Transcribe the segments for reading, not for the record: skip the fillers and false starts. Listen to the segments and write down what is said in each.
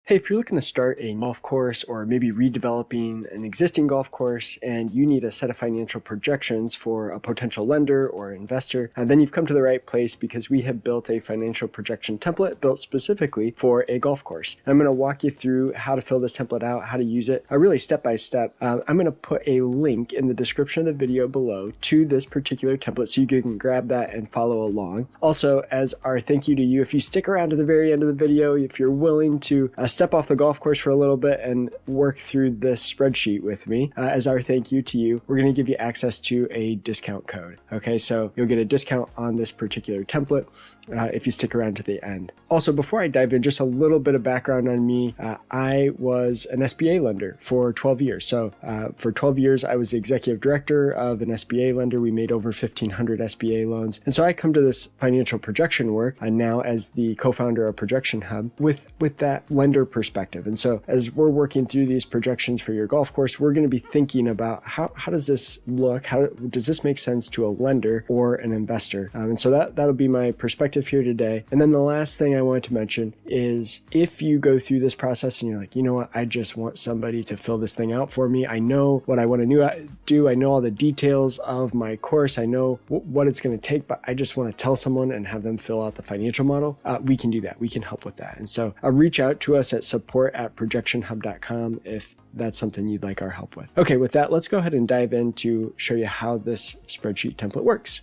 Hey, if you're looking to start a golf course or maybe redeveloping an existing golf course and you need a set of financial projections for a potential lender or investor, then you've come to the right place because we have built a financial projection template built specifically for a golf course. I'm going to walk you through how to fill this template out, how to use it, really step by step. I'm going to put a link in the description of the video below to this particular template so you can grab that and follow along. Also, as our thank you to you, if you stick around to the very end of the video, if you're willing to step off the golf course for a little bit and work through this spreadsheet with me, as our thank you to you, we're going to give you access to a discount code. Okay, so you'll get a discount on this particular template if you stick around to the end. Also, before I dive in, just a little bit of background on me. I was an SBA lender for 12 years. So for 12 years, I was the executive director of an SBA lender. We made over 1,500 SBA loans. And so I come to this financial projection work now as the co-founder of ProjectionHub with that lender perspective. And so as we're working through these projections for your golf course, we're going to be thinking about how does this look? How does this make sense to a lender or an investor? And so that'll be my perspective here today. And then the last thing I wanted to mention is if you go through this process and you're like, you know what, I just want somebody to fill this thing out for me. I know what I want to do. I know all the details of my course. I know what it's going to take, but I just want to tell someone and have them fill out the financial model. We can do that. We can help with that. And so reach out to us at support@projectionhub.com if that's something you'd like our help with. Okay, with that, let's go ahead and dive in to show you how this spreadsheet template works.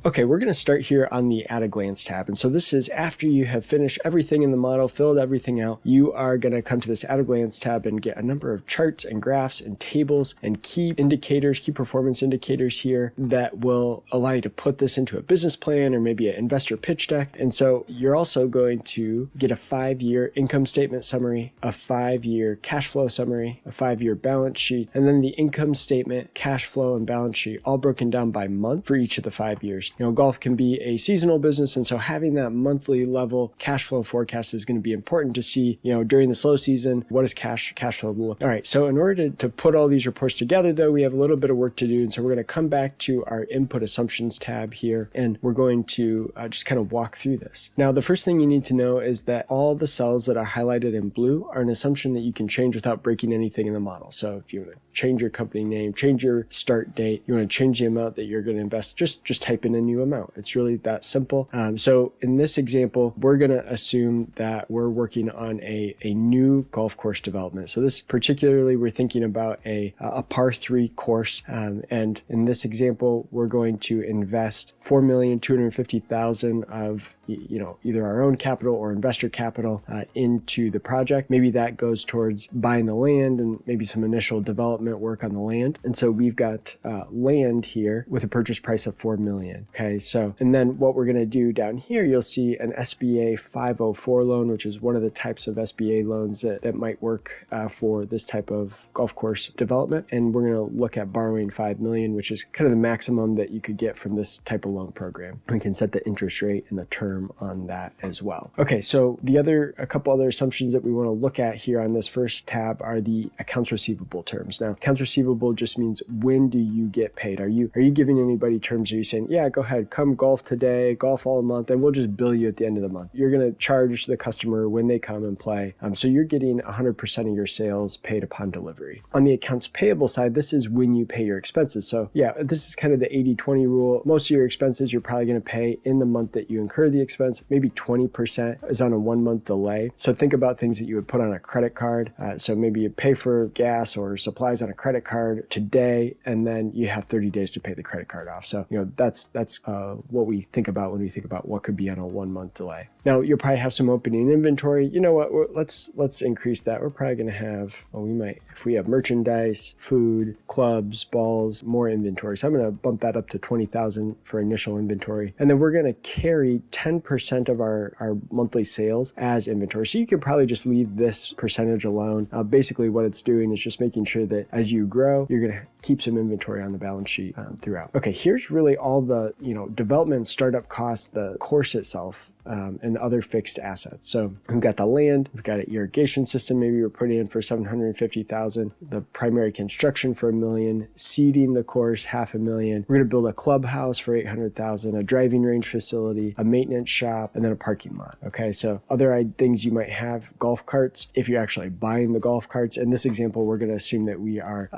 Okay, we're going to start here on the At a Glance tab. And so this is after you have finished everything in the model, filled everything out, you are going to come to this At a Glance tab and get a number of charts and graphs and tables and key indicators, key performance indicators here that will allow you to put this into a business plan or maybe an investor pitch deck. And so you're also going to get a 5-year income statement summary, a 5-year cash flow summary, a 5-year balance sheet, and then the income statement, cash flow, and balance sheet all broken down by month for each of the 5 years. You know, golf can be a seasonal business, and so having that monthly level cash flow forecast is going to be important to see, during the slow season, what does cash flow look? All right, so in order to put all these reports together, though, we have a little bit of work to do, and so we're going to come back to our input assumptions tab here, and we're going to just kind of walk through this. Now, the first thing you need to know is that all the cells that are highlighted in blue are an assumption that you can change without breaking anything in the model. So if you want to change your company name, change your start date, you want to change the amount that you're going to invest, just type in a new amount. It's really that simple. So in this example, we're going to assume that we're working on a new golf course development. So this particularly, we're thinking about a par 3 course. And in this example, we're going to invest $4,250,000 of either our own capital or investor capital into the project. Maybe that goes towards buying the land and maybe some initial development work on the land. And so we've got land here with a purchase price of $4 million. Okay, so, and then what we're going to do down here, you'll see an SBA 504 loan, which is one of the types of SBA loans that might work for this type of golf course development. And we're going to look at borrowing $5 million, which is kind of the maximum that you could get from this type of loan program. We can set the interest rate and the term on that as well. Okay, so a couple other assumptions that we want to look at here on this first tab are the accounts receivable terms. Now, accounts receivable just means when do you get paid? Are you giving anybody terms? Are you saying, yeah, go ahead, come golf today, golf all month, and we'll just bill you at the end of the month? You're going to charge the customer when they come and play. So you're getting 100% of your sales paid upon delivery. On the accounts payable side, this is when you pay your expenses. So yeah, this is kind of the 80-20 rule. Most of your expenses you're probably going to pay in the month that you incur the expense. Maybe 20% is on a 1-month delay. So think about things that you would put on a credit card. So maybe you pay for gas or supplies on a credit card today, and then you have 30 days to pay the credit card off. So that's what we think about when we think about what could be on a 1-month delay. Now, you'll probably have some opening inventory. You know what? Let's increase that. We're probably going to have, if we have merchandise, food, clubs, balls, more inventory. So I'm going to bump that up to 20,000 for initial inventory. And then we're going to carry 10% of our monthly sales as inventory. So you could probably just leave this percentage alone. Basically, what it's doing is just making sure that as you grow, you're going to keep some inventory on the balance sheet throughout. Okay, here's really all the development startup costs, the course itself. and other fixed assets. So we've got the land, we've got an irrigation system, maybe we're putting in for $750,000, the primary construction for $1 million, seeding the course $500,000. We're going to build a clubhouse for $800,000, a driving range facility, a maintenance shop, and then a parking lot. Okay, so other things you might have, golf carts, if you're actually buying the golf carts. In this example, we're going to assume that we are,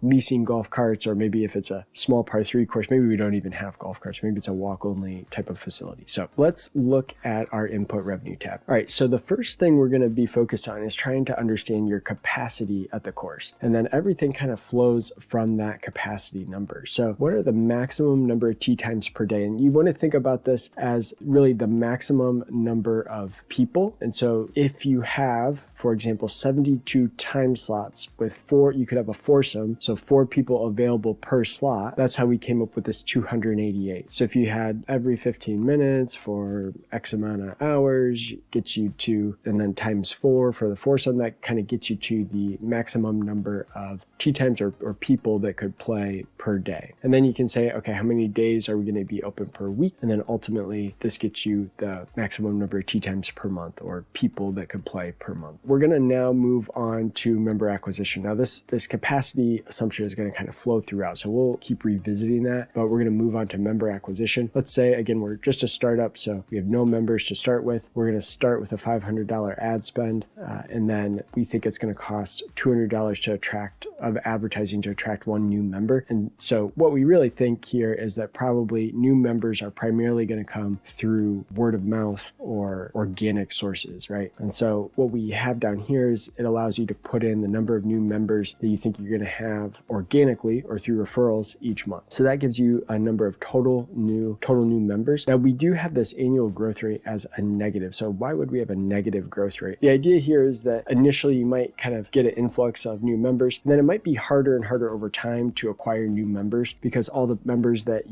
leasing golf carts, or maybe if it's a small par 3 course, maybe we don't even have golf carts. Maybe it's a walk-only type of facility. So let's look at our input revenue tab. All right, so the first thing we're going to be focused on is trying to understand your capacity at the course. And then everything kind of flows from that capacity number. So what are the maximum number of tee times per day? And you want to think about this as really the maximum number of people. And so if you have, for example, 72 time slots with 4, you could have a foursome, so 4 people available per slot. That's how we came up with this 288. So if you had every 15 minutes for X amount of hours, gets you to, and then times 4 for the foursome, that kind of gets you to the maximum number of tee times or people that could play per day. And then you can say, okay, how many days are we going to be open per week? And then ultimately this gets you the maximum number of tee times per month, or people that could play per month. We're going to now move on to member acquisition. Now this capacity assumption is going to kind of flow throughout, so we'll keep revisiting that, but we're going to move on to member acquisition. Let's say, again, we're just a startup, so we have no members to start with. We're going to start with a $500 ad spend, and then we think it's going to cost $200 to attract, of advertising, to attract 1 new member. And so what we really think here is that probably new members are primarily going to come through word of mouth or organic sources, right? And so what we have down here is it allows you to put in the number of new members that you think you're going to have organically or through referrals each month. So that gives you a number of total new members. Now we do have this annual growth rate as a negative. So why would we have a negative growth rate? The idea here is that initially you might kind of get an influx of new members, and then it might be harder and harder over time to acquire new members, because all the members that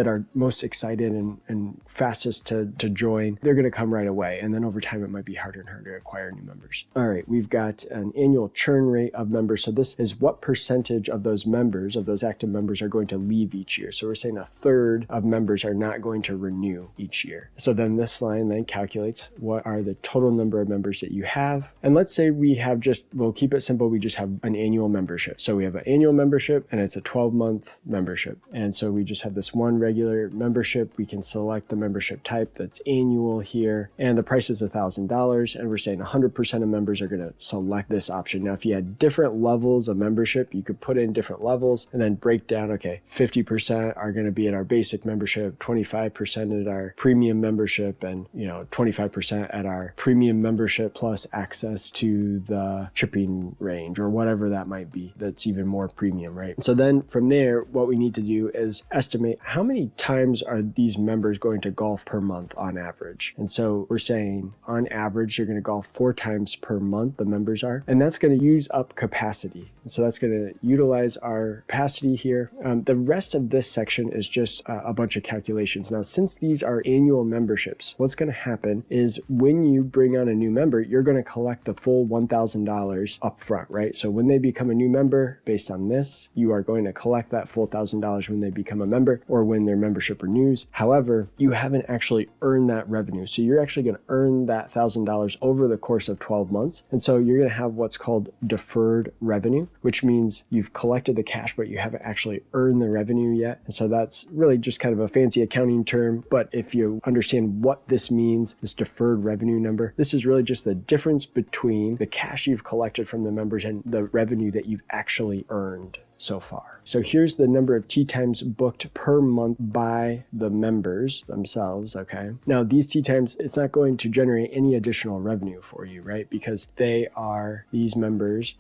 are most excited and fastest to join, they're going to come right away. And then over time, it might be harder and harder to acquire new members. All right, we've got an annual churn rate of members. So this is what percentage of those members, of those active members, are going to leave each year. So we're saying 1/3 of members are not going to renew each year. So then this line then calculates what are the total number of members that you have. And let's say we'll keep it simple. We just have an annual membership. So we have an annual membership, and it's a 12-month membership. And so we just have this one regular membership. We can select the membership type that's annual here, and the price is $1,000. And we're saying 100% of members are going to select this option. Now, if you had different levels of membership, you could put in different levels and then break down, okay, 50% are going to be at our basic membership, 25% at our premium membership, and 25% at our premium membership plus access to the tripping range, or whatever that might be. That's even more premium, right? So then from there, what we need to do is estimate how many times are these members going to golf per month on average. And so we're saying on average, you're going to golf 4 times per month, the members are, and that's going to use up capacity. And so that's going to utilize our capacity here. The rest of this section is just a bunch of calculations. Now, since these are annual memberships, what's going to happen is when you bring on a new member, you're going to collect the full $1,000 up front, right? So when they become a new member, based on this, you are going to collect that full $1,000 when they become a member or when their membership renews. However, you haven't actually earned that revenue. So you're actually going to earn that $1,000 over the course of 12 months. And so you're going to have what's called deferred revenue, which means you've collected the cash, but you haven't actually earned the revenue yet. And so that's really just kind of a fancy accounting term. But if you understand what this means, this deferred revenue number, this is really just the difference between the cash you've collected from the members and the revenue that you've actually earned so far. So here's the number of tee times booked per month by the members themselves, okay? Now these tee times, it's not going to generate any additional revenue for you, right? Because these members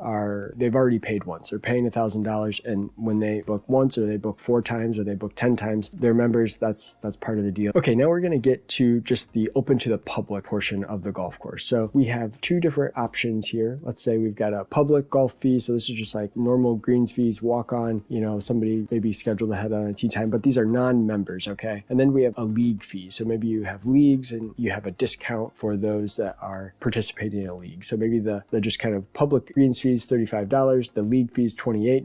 they've already paid once. They're paying $1,000, and when they book once, or they book 4 times, or they book 10 times, they're members. That's part of the deal. Okay, now we're going to get to just the open to the public portion of the golf course. So we have 2 different options here. Let's say we've got a public golf fee. So this is just like normal greens fees, walk on, somebody maybe scheduled ahead on a tee time, but these are non-members, okay? And then we have a league fee. So maybe you have leagues and you have a discount for those that are participating in a league. So maybe the just kind of public greens fees, $35, the league fees, $28.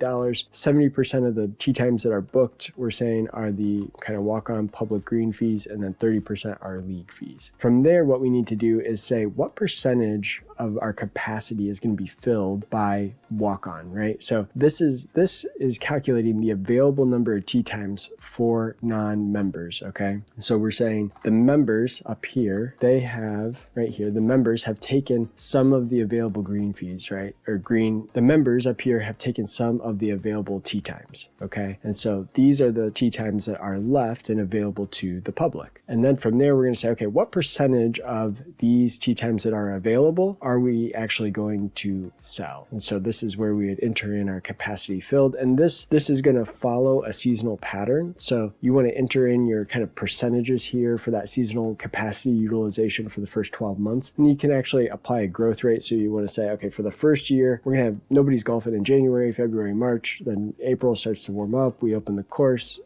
70% of the tee times that are booked, we're saying, are the kind of walk-on public green fees, and then 30% are league fees. From there, what we need to do is say what percentage of our capacity is going to be filled by walk-on, right? So this is calculating the available number of tee times for non-members, okay? So we're saying the members up here, they have, right here, the members have taken some of the available green fees, right? The members up here have taken some of the available tee times, okay? And so these are the tee times that are left and available to the public. And then from there, we're going to say, okay, what percentage of these tee times that are available are we actually going to sell? And so this is where we would enter in our capacity filled. And this is going to follow a seasonal pattern. So you want to enter in your kind of percentages here for that seasonal capacity utilization for the first 12 months. And you can actually apply a growth rate. So you want to say, okay, for the first year, we're going to have nobody's golfing in January, February, March. Then April starts to warm up. We open the course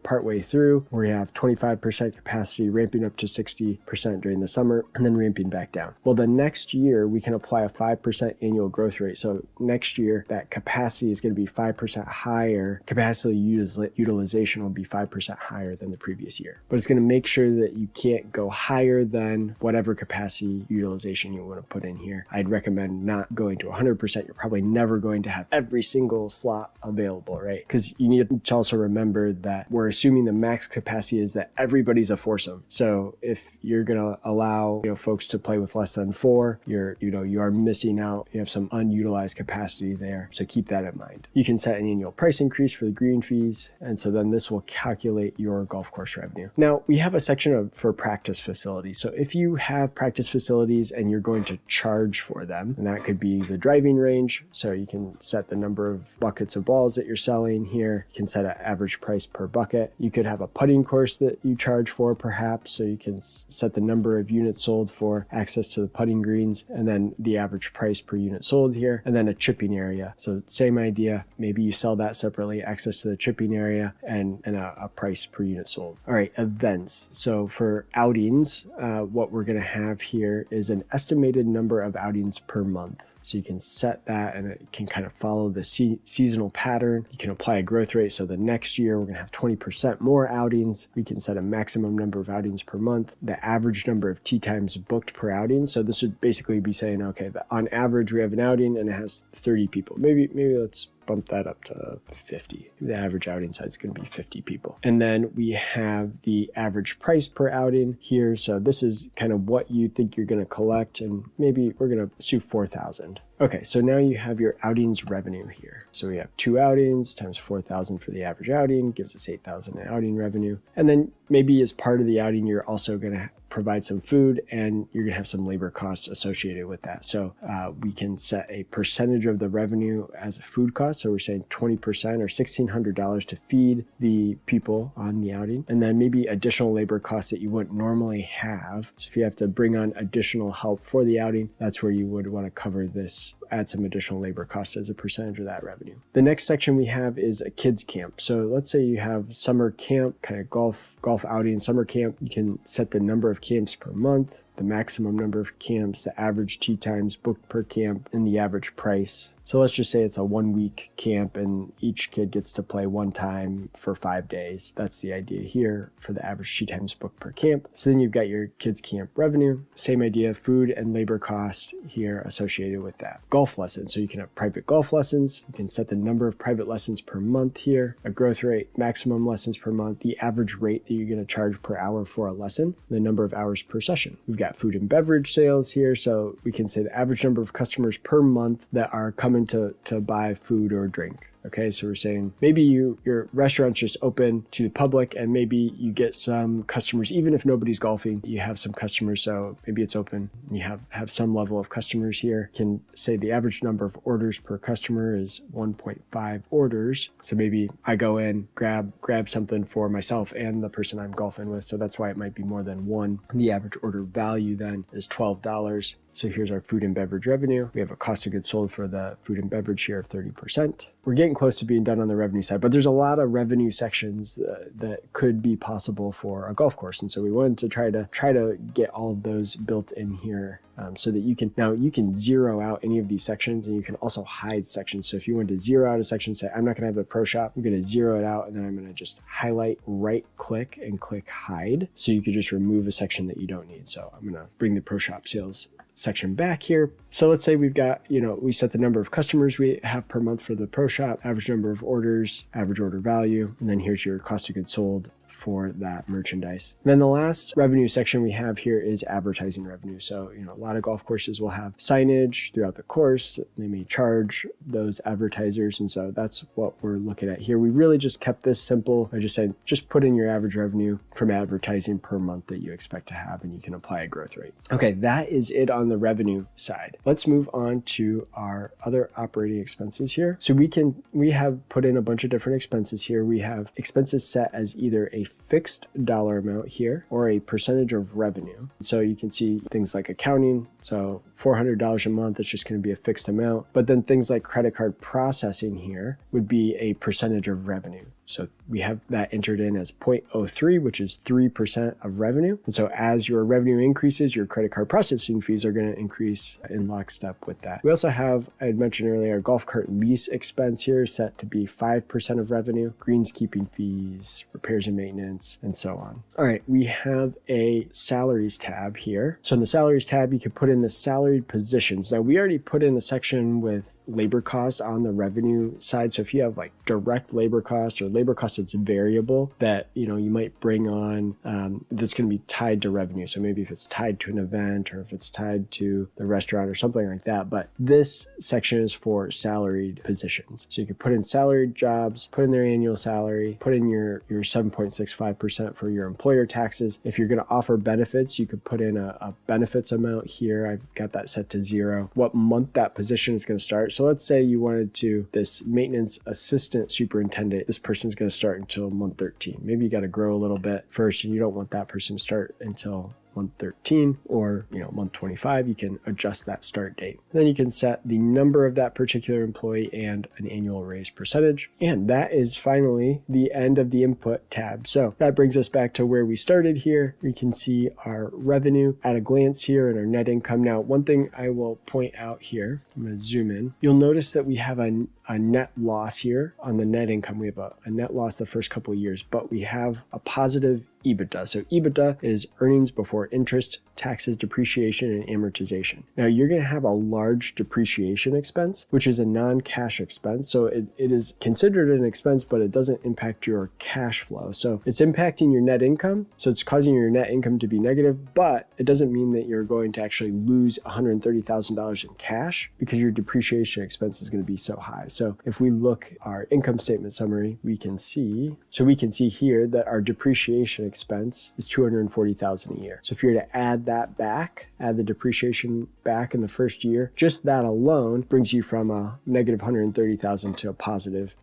partway through. We have 25% capacity ramping up to 60% during the summer and then ramping back down. Well, the next year, we can apply a 5% annual growth rate. So next year, that capacity is going to be 5% higher. Capacity utilization will be 5% higher than the previous year. But it's going to make sure that you can't go higher than whatever capacity utilization you want to put in here. I'd recommend not going to 100%. You're probably never going to have every single slot available, right? Because you need to also remember that we're assuming the max capacity is that everybody's a foursome. So if you're going to allow folks to play with less than 4, you are missing out. You have some unutilized capacity there. So keep that in mind. You can set an annual price increase for the green fees. And so then this will calculate your golf course revenue. Now we have a section for practice facilities. So if you have practice facilities and you're going to charge for them, and that could be the driving range. So you can set the number of buckets of balls that you're selling here. You can set an average price per bucket. You could have a putting course that you charge for perhaps. So you can set the number of units sold for access to the putting greens, and then the average price per unit sold here, and then a chipping area. So same idea, maybe you sell that separately, access to the chipping area and a price per unit sold. All right, events. So for outings, what we're going to have here is an estimated number of outings per month. So you can set that and it can kind of follow the seasonal pattern. You can apply a growth rate. So the next year we're going to have 20% more outings. We can set a maximum number of outings per month, the average number of tee times booked per outing. So this would basically be saying, okay, on average we have an outing and it has 30 people. Maybe let's bump that up to 50. The average outing size is going to be 50 people. And then we have the average price per outing here. So this is kind of what you think you're going to collect, and maybe we're going to assume 4,000. Okay, so now you have your outings revenue here. So we have 2 outings times 4,000 for the average outing, gives us 8,000 in outing revenue. And then maybe as part of the outing, you're also going to provide some food and you're going to have some labor costs associated with that. So we can set a percentage of the revenue as a food cost. So we're saying 20% or $1,600 to feed the people on the outing. And then maybe additional labor costs that you wouldn't normally have. So if you have to bring on additional help for the outing, that's where you would want to cover this, add some additional labor costs as a percentage of that revenue. The next section we have is a kids camp. So let's say you have summer camp, kind of golf outing, summer camp. You can set the number of camps per month, the maximum number of camps, the average tee times booked per camp, and the average price. So let's just say it's a 1-week camp and each kid gets to play one time for 5 days. That's the idea here for the average tee times booked per camp. So then you've got your kids camp revenue, same idea, food and labor costs here associated with that. Golf lessons. So you can have private golf lessons. You can set the number of private lessons per month here, a growth rate, maximum lessons per month, the average rate that you're going to charge per hour for a lesson, the number of hours per session. We've got food and beverage sales here. So we can say the average number of customers per month that are coming to buy food or drink. Okay, so we're saying maybe your restaurant's just open to the public and maybe you get some customers, even if nobody's golfing, you have some customers. So maybe it's open. You have some level of customers here. Can say the average number of orders per customer is 1.5 orders. So maybe I go in, grab something for myself and the person I'm golfing with. So that's why it might be more than one. The average order value then is $12. So here's our food and beverage revenue. We have a cost of goods sold for the food and beverage here of 30%. We're getting close to being done on the revenue side, but there's a lot of revenue sections that could be possible for a golf course. And so we wanted to try to get all of those built in here so that you can zero out any of these sections, and you can also hide sections. So if you wanted to zero out a section, say, I'm not going to have a pro shop, I'm going to zero it out, and then I'm going to just highlight, right click, and click hide. So you could just remove a section that you don't need. So I'm going to bring the pro shop sales section back here. So let's say we've got, we set the number of customers we have per month for the pro shop, average number of orders, average order value, and then here's your cost of goods sold for that merchandise. And then the last revenue section we have here is advertising revenue. So, a lot of golf courses will have signage throughout the course. They may charge those advertisers. And so that's what we're looking at here. We really just kept this simple. I just said, just put in your average revenue from advertising per month that you expect to have, and you can apply a growth rate. Okay, that is it on the revenue side. Let's move on to our other operating expenses here. So we have put in a bunch of different expenses here. We have expenses set as either a fixed dollar amount here or a percentage of revenue. So you can see things like accounting. So $400 a month, it's just going to be a fixed amount. But then things like credit card processing here would be a percentage of revenue. So we have that entered in as 0.03, which is 3% of revenue. And so as your revenue increases, your credit card processing fees are going to increase in lockstep with that. We also have, I had mentioned earlier, golf cart lease expense here set to be 5% of revenue, greenskeeping fees, repairs and maintenance, and so on. All right, we have a salaries tab here. So in the salaries tab, you can put in the salaried positions. Now we already put in a section with labor cost on the revenue side. So if you have like direct labor cost or labor cost that's variable that you might bring on that's going to be tied to revenue. So maybe if it's tied to an event or if it's tied to the restaurant or something like that. But this section is for salaried positions. So you could put in salaried jobs, put in their annual salary, put in your 7.65% for your employer taxes. If you're going to offer benefits, you could put in a benefits amount here. I've got that set to 0. What month that position is going to start. So let's say you wanted this maintenance assistant superintendent, this person's going to start until month 13. Maybe you got to grow a little bit first and you don't want that person to start until month 13 or month 25. You can adjust that start date. And then you can set the number of that particular employee and an annual raise percentage. And that is finally the end of the input tab. So that brings us back to where we started here. We can see our revenue at a glance here and our net income. Now, one thing I will point out here, I'm going to zoom in. You'll notice that we have a net loss here on the net income. We have a net loss the first couple of years, but we have a positive EBITDA. So EBITDA is earnings before interest, taxes, depreciation, and amortization. Now you're going to have a large depreciation expense, which is a non-cash expense. So it is considered an expense, but it doesn't impact your cash flow. So it's impacting your net income. So it's causing your net income to be negative, but it doesn't mean that you're going to actually lose $130,000 in cash because your depreciation expense is going to be so high. So if we look our income statement summary, we can see here that our depreciation expense is $240,000 a year. So if you're to add that back, add the depreciation back in the first year, just that alone brings you from a negative $130,000 to a positive,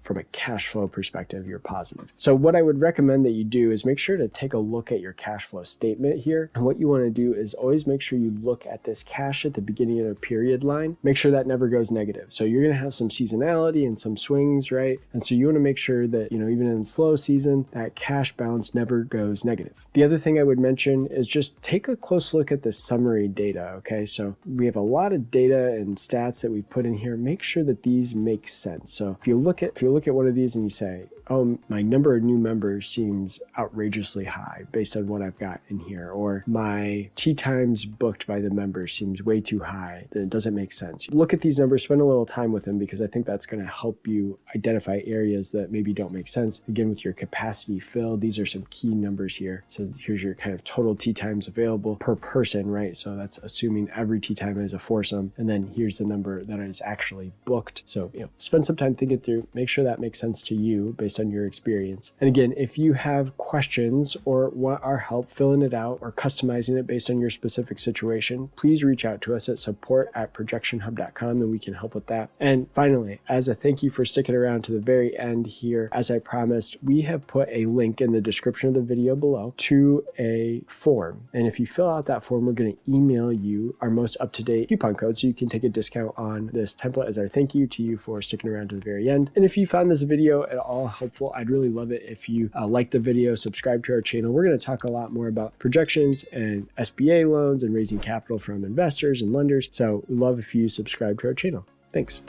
from a cash flow perspective, you're positive. So what I would recommend that you do is make sure to take a look at your cash flow statement here. And what you want to do is always make sure you look at this cash at the beginning of a period line. Make sure that never goes negative. So you're going to have some seasonality and some swings, right? And so you want to make sure that, even in the slow season, that cash balance never goes negative. The other thing I would mention is just take a close look at the summary data, okay? So we have a lot of data and stats that we put in here. Make sure that these make sense. So if you look at one of these and you say, oh, my number of new members seems outrageously high based on what I've got in here, or my tee times booked by the members seems way too high, then it doesn't make sense. Look at these numbers, spend a little time with them, because I think that's going to help you identify areas that maybe don't make sense. Again, with your capacity fill, these are some key numbers here. So here's your kind of total tee times available per person, right? So that's assuming every tee time is a foursome. And then here's the number that is actually booked. So, spend some time thinking through, make sure that makes sense to you based on your experience. And again, if you have questions or want our help filling it out or customizing it based on your specific situation, please reach out to us at support@ProjectionHub.com and we can help with that. And finally, as a thank you for sticking around to the very end here, as I promised, we have put a link in the description of this the video below to a form. And if you fill out that form, we're going to email you our most up-to-date coupon code so you can take a discount on this template as our thank you to you for sticking around to the very end. And if you found this video at all helpful, I'd really love it if you like the video, subscribe to our channel. We're going to talk a lot more about projections and SBA loans and raising capital from investors and lenders. So we'd love if you subscribe to our channel. Thanks.